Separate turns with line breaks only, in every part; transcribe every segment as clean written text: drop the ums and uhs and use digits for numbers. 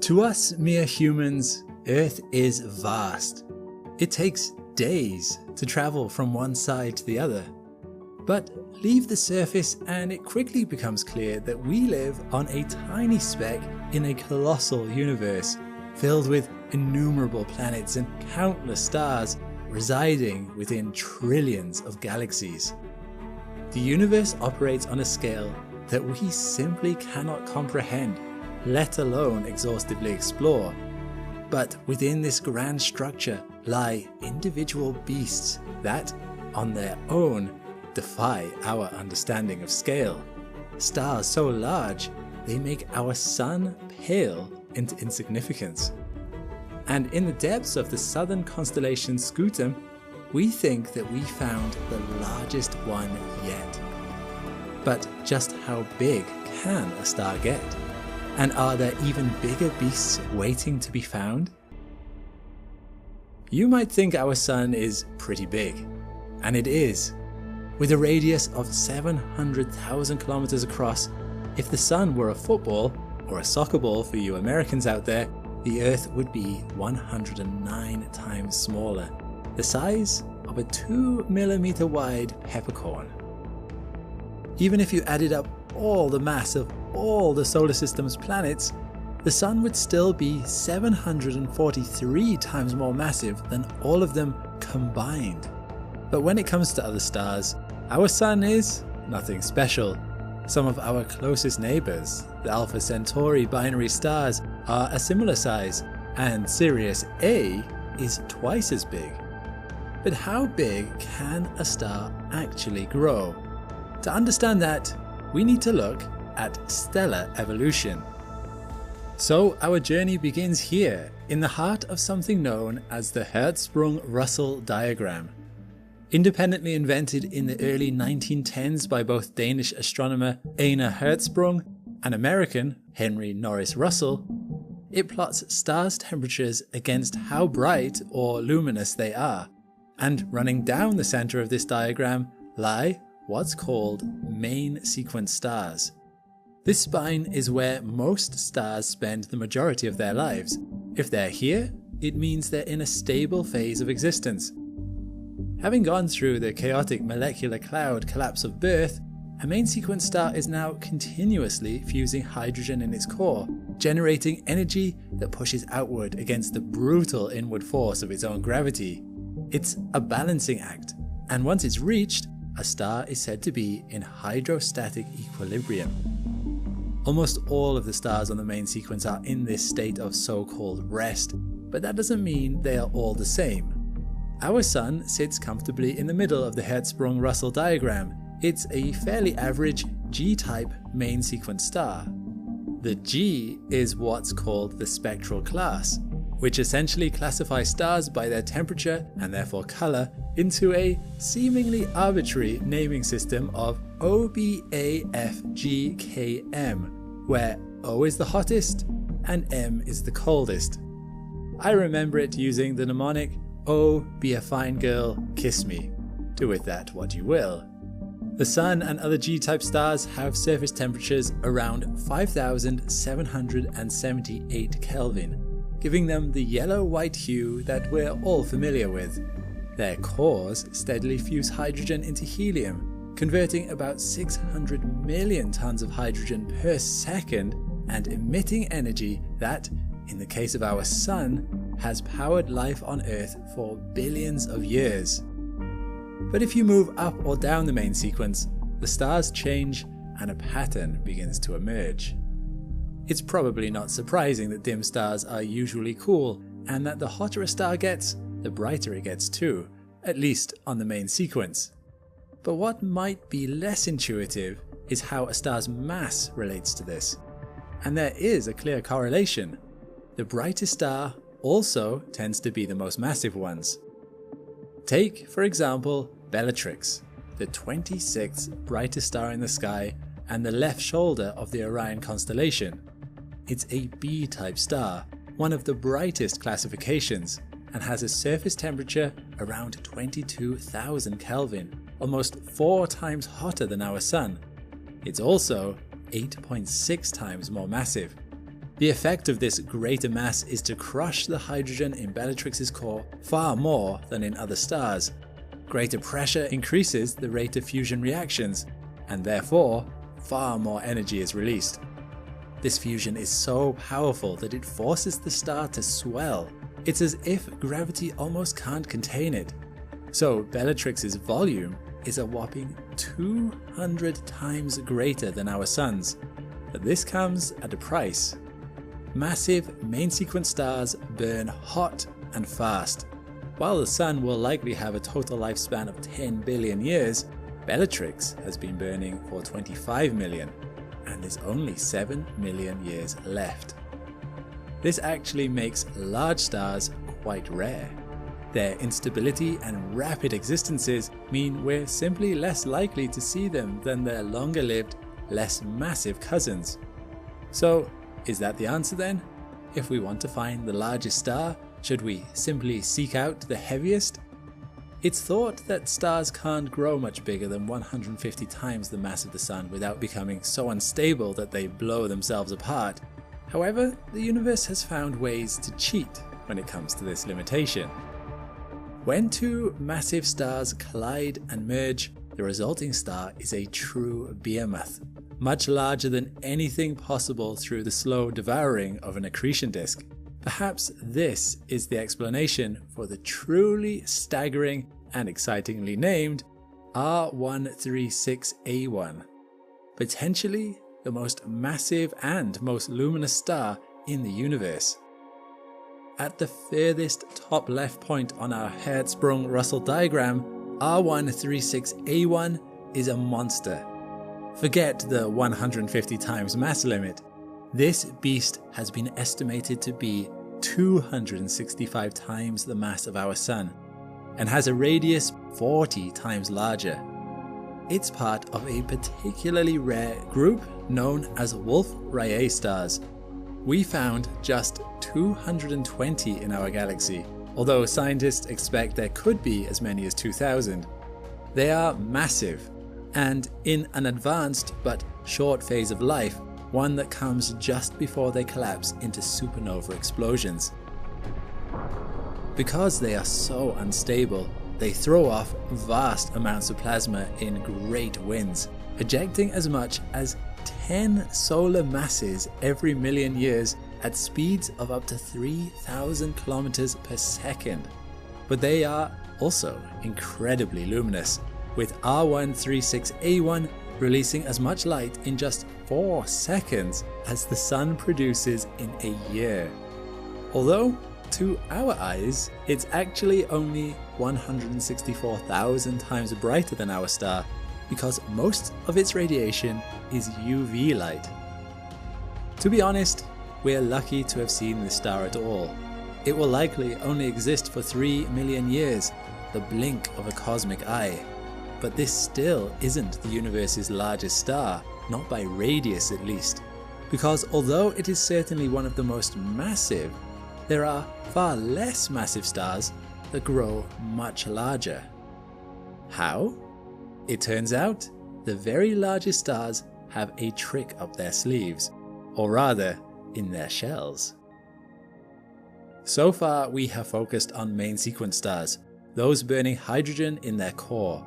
To us mere humans, Earth is vast. It takes days to travel from one side to the other. But leave the surface and it quickly becomes clear that we live on a tiny speck in a colossal universe filled with innumerable planets and countless stars residing within trillions of galaxies. The universe operates on a scale that we simply cannot comprehend, let alone exhaustively explore. But within this grand structure lie individual beasts that, on their own, defy our understanding of scale. Stars so large, they make our sun pale into insignificance. And in the depths of the southern constellation Scutum, we think that we found the largest one yet. But just how big can a star get? And are there even bigger beasts waiting to be found? You might think our sun is pretty big, and it is. With a radius of 700,000 kilometers across, if the sun were a football, or a soccer ball for you Americans out there, the Earth would be 109 times smaller, the size of a 2mm wide peppercorn. Even if you added up all the mass of all the solar system's planets, the sun would still be 743 times more massive than all of them combined. But when it comes to other stars, our sun is nothing special. Some of our closest neighbors, the Alpha Centauri binary stars, are a similar size, and Sirius A is twice as big. But how big can a star actually grow? To understand that, we need to look at stellar evolution. So our journey begins here, in the heart of something known as the Hertzsprung-Russell diagram. Independently invented in the early 1910s by both Danish astronomer Einar Hertzsprung and American Henry Norris Russell, it plots stars' temperatures against how bright or luminous they are. And running down the center of this diagram lie what's called main sequence stars. This spine is where most stars spend the majority of their lives. If they're here, it means they're in a stable phase of existence. Having gone through the chaotic molecular cloud collapse of birth, a main sequence star is now continuously fusing hydrogen in its core, generating energy that pushes outward against the brutal inward force of its own gravity. It's a balancing act, and once it's reached, a star is said to be in hydrostatic equilibrium. Almost all of the stars on the main sequence are in this state of so-called rest, but that doesn't mean they are all the same. Our sun sits comfortably in the middle of the Hertzsprung-Russell diagram. It's a fairly average G-type main sequence star. The G is what's called the spectral class, which essentially classifies stars by their temperature and therefore color into a seemingly arbitrary naming system of O, B, A, F, G, K, M, where O is the hottest and M is the coldest. I remember it using the mnemonic, "Oh, be a fine girl, kiss me." Do with that what you will. The Sun and other G-type stars have surface temperatures around 5,778 Kelvin, giving them the yellow-white hue that we're all familiar with. Their cores steadily fuse hydrogen into helium, converting about 600 million tons of hydrogen per second and emitting energy that, in the case of our Sun, has powered life on Earth for billions of years. But if you move up or down the main sequence, the stars change and a pattern begins to emerge. It's probably not surprising that dim stars are usually cool, and that the hotter a star gets, the brighter it gets too, at least on the main sequence. But what might be less intuitive is how a star's mass relates to this. And there is a clear correlation. The brightest star also tends to be the most massive ones. Take, for example, Betelgeuse, the 26th brightest star in the sky and the left shoulder of the Orion constellation. It's a B-type star, one of the brightest classifications, and has a surface temperature around 22,000 Kelvin, almost 4 times hotter than our Sun. It's also 8.6 times more massive. The effect of this greater mass is to crush the hydrogen in Betelgeuse's core far more than in other stars. Greater pressure increases the rate of fusion reactions, and therefore, far more energy is released. This fusion is so powerful that it forces the star to swell. It's as if gravity almost can't contain it. So Betelgeuse's volume is a whopping 200 times greater than our Sun's. But this comes at a price. Massive main sequence stars burn hot and fast. While the Sun will likely have a total lifespan of 10 billion years, Betelgeuse has been burning for 25 million, and there's only 7 million years left. This actually makes large stars quite rare. Their instability and rapid existences mean we're simply less likely to see them than their longer-lived, less massive cousins. So, is that the answer then? If we want to find the largest star, should we simply seek out the heaviest? It's thought that stars can't grow much bigger than 150 times the mass of the Sun without becoming so unstable that they blow themselves apart. However, the universe has found ways to cheat when it comes to this limitation. When two massive stars collide and merge, the resulting star is a true behemoth, much larger than anything possible through the slow devouring of an accretion disk. Perhaps this is the explanation for the truly staggering and excitingly named R136A1, potentially the most massive and most luminous star in the universe. At the furthest top left point on our Hertzsprung-Russell diagram, R136A1 is a monster. Forget the 150 times mass limit. This beast has been estimated to be 265 times the mass of our Sun and has a radius 40 times larger. It's part of a particularly rare group known as Wolf-Rayet stars. We found just 220 in our galaxy, although scientists expect there could be as many as 2,000. They are massive and in an advanced but short phase of life, one that comes just before they collapse into supernova explosions. Because they are so unstable, they throw off vast amounts of plasma in great winds, ejecting as much as 10 solar masses every million years at speeds of up to 3,000 kilometers per second. But they are also incredibly luminous, with R136A1 releasing as much light in just 4 seconds as the Sun produces in a year. Although, to our eyes, it's actually only 164,000 times brighter than our star, because most of its radiation is UV light. To be honest, we're lucky to have seen this star at all. It will likely only exist for 3 million years, the blink of a cosmic eye. But this still isn't the universe's largest star, not by radius at least, because although it is certainly one of the most massive, there are far less massive stars that grow much larger. How? It turns out, the very largest stars have a trick up their sleeves, or rather, in their shells. So far we have focused on main sequence stars, those burning hydrogen in their core.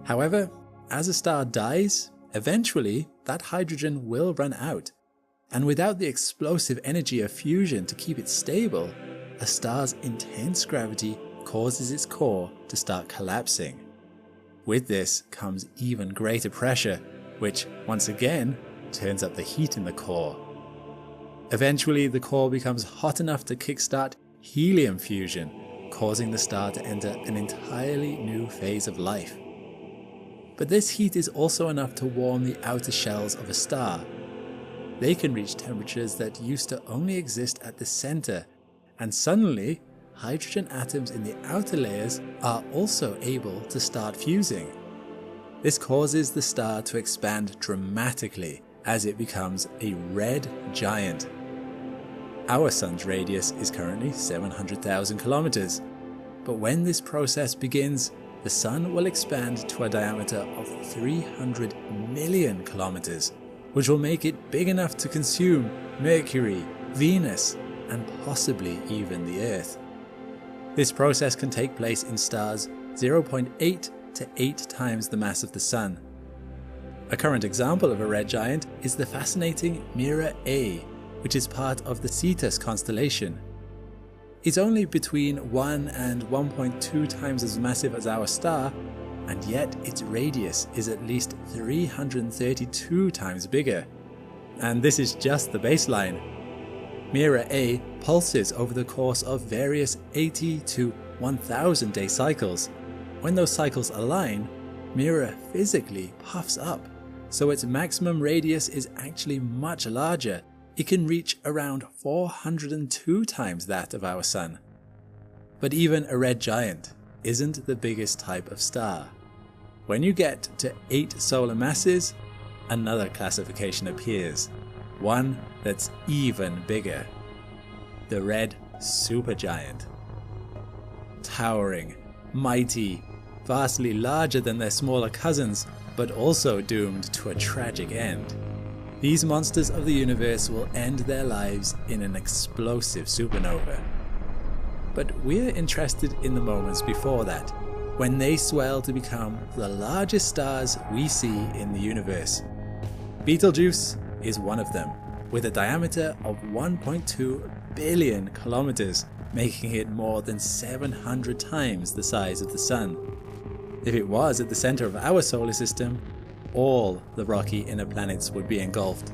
However, as a star dies, eventually that hydrogen will run out, and without the explosive energy of fusion to keep it stable, a star's intense gravity causes its core to start collapsing. With this comes even greater pressure, which once again turns up the heat in the core. Eventually the core becomes hot enough to kickstart helium fusion, causing the star to enter an entirely new phase of life. But this heat is also enough to warm the outer shells of a star. They can reach temperatures that used to only exist at the center, and suddenly hydrogen atoms in the outer layers are also able to start fusing. This causes the star to expand dramatically as it becomes a red giant. Our Sun's radius is currently 700,000 kilometers, but when this process begins, the Sun will expand to a diameter of 300 million kilometers, which will make it big enough to consume Mercury, Venus, and possibly even the Earth. This process can take place in stars 0.8 to 8 times the mass of the Sun. A current example of a red giant is the fascinating Mira A, which is part of the Cetus constellation. It's only between 1 and 1.2 times as massive as our star, and yet its radius is at least 332 times bigger. And this is just the baseline. Mira A pulses over the course of various 80 to 1000 day cycles. When those cycles align, Mira physically puffs up, so its maximum radius is actually much larger. It can reach around 402 times that of our Sun. But even a red giant isn't the biggest type of star. When you get to 8 solar masses, another classification appears, one that's even bigger. The red supergiant. Towering, mighty, vastly larger than their smaller cousins, but also doomed to a tragic end. These monsters of the universe will end their lives in an explosive supernova. But we're interested in the moments before that, when they swell to become the largest stars we see in the universe. Betelgeuse is one of them, with a diameter of 1.2 billion kilometers, making it more than 700 times the size of the Sun. If it was at the center of our solar system, all the rocky inner planets would be engulfed.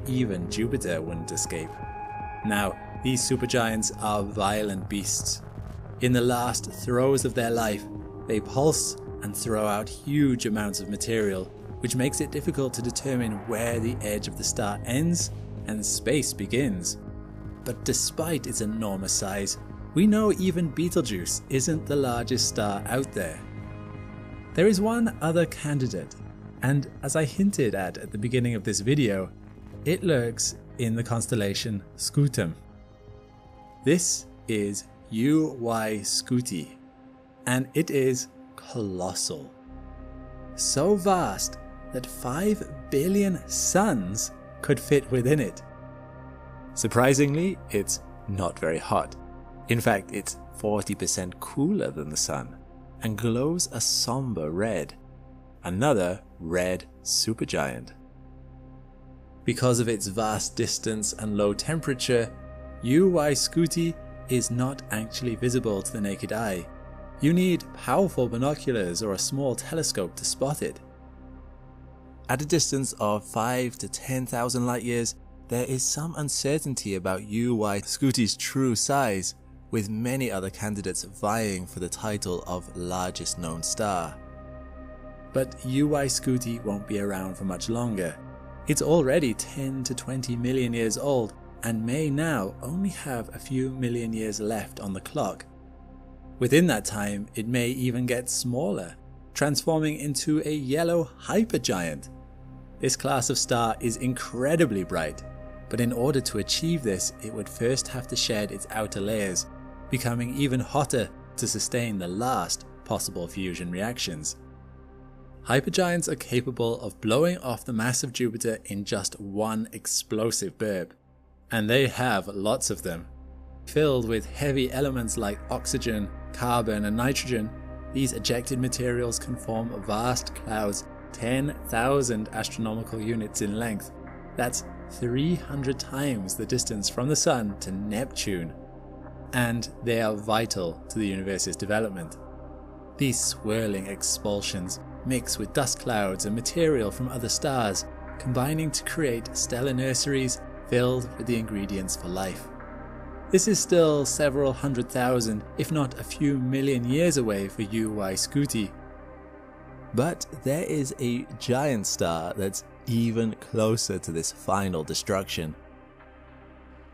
Even Jupiter wouldn't escape. Now, these supergiants are violent beasts. In the last throes of their life, they pulse and throw out huge amounts of material, which makes it difficult to determine where the edge of the star ends and space begins. But despite its enormous size, we know even Betelgeuse isn't the largest star out there. There is one other candidate, and as I hinted at the beginning of this video, it lurks in the constellation Scutum. This is UY Scuti, and it is colossal. So vast that 5 billion suns could fit within it. Surprisingly, it's not very hot. In fact, it's 40% cooler than the Sun and glows a somber red. Another red supergiant. Because of its vast distance and low temperature, UY Scuti is not actually visible to the naked eye. You need powerful binoculars or a small telescope to spot it. At a distance of 5 to 10,000 light years, there is some uncertainty about UY Scuti's true size, with many other candidates vying for the title of largest known star. But UY Scuti won't be around for much longer. It's already 10 to 20 million years old and may now only have a few million years left on the clock. Within that time, it may even get smaller, transforming into a yellow hypergiant. This class of star is incredibly bright, but in order to achieve this, it would first have to shed its outer layers, becoming even hotter to sustain the last possible fusion reactions. Hypergiants are capable of blowing off the mass of Jupiter in just one explosive burp, and they have lots of them. Filled with heavy elements like oxygen, carbon and nitrogen, these ejected materials can form vast clouds 10,000 astronomical units in length. That's 300 times the distance from the Sun to Neptune. And they are vital to the universe's development. These swirling expulsions mix with dust clouds and material from other stars, combining to create stellar nurseries filled with the ingredients for life. This is still several 100,000, if not a few million years away for UY Scuti. But there is a giant star that's even closer to this final destruction.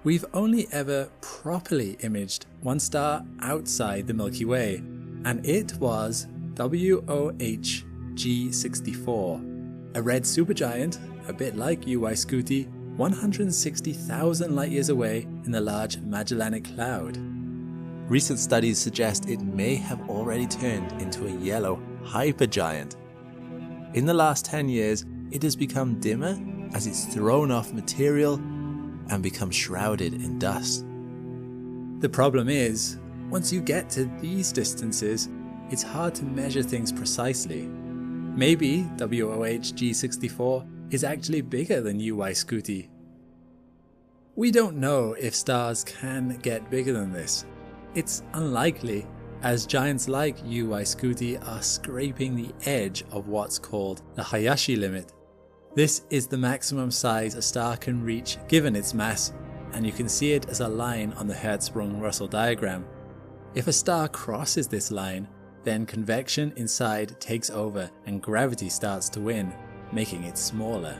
We've only ever properly imaged one star outside the Milky Way, and it was WOH G64, a red supergiant, a bit like UY Scuti, 160,000 light years away in the Large Magellanic Cloud. Recent studies suggest it may have already turned into a yellow hypergiant. In the last 10 years, it has become dimmer as it's thrown off material
and become shrouded in dust.
The problem is, once you get to these distances, it's hard to measure things precisely. Maybe WOH G64 is actually bigger than UY Scuti. We don't know if stars can get bigger than this. It's unlikely, as giants like UY Scuti are scraping the edge of what's called the Hayashi limit. This is the maximum size a star can reach given its mass, and you can see it as a line on the Hertzsprung-Russell diagram. If a star crosses this line, then convection inside takes over and gravity starts to win, making it smaller.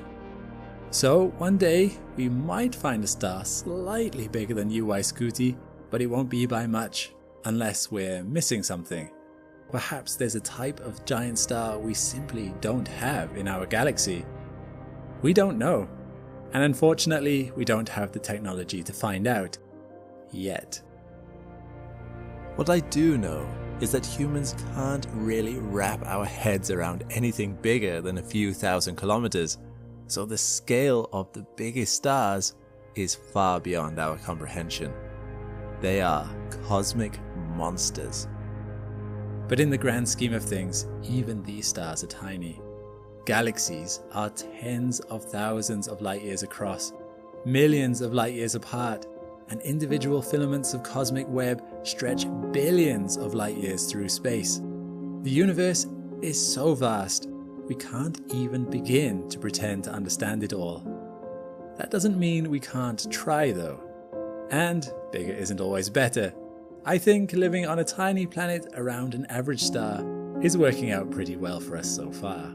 So one day we might find a star slightly bigger than UY Scuti, but it won't be by much, unless we're missing something. Perhaps there's a type of giant star we simply don't have in our galaxy. We don't know, and unfortunately we don't have the technology to find out. Yet.
What I do know is that humans can't really wrap our heads around anything bigger than a few thousand kilometers, so the scale of the biggest stars is far beyond our comprehension. They are cosmic monsters.
But in the grand scheme of things, even these stars are tiny. Galaxies are tens of thousands of light years across, millions of light years apart, and individual filaments of cosmic web stretch billions of light years through space. The universe is so vast, we can't even begin to pretend to understand it all. That doesn't mean we can't try though. And bigger isn't always better. I think living on a tiny planet around an average star is working out pretty well for us so far.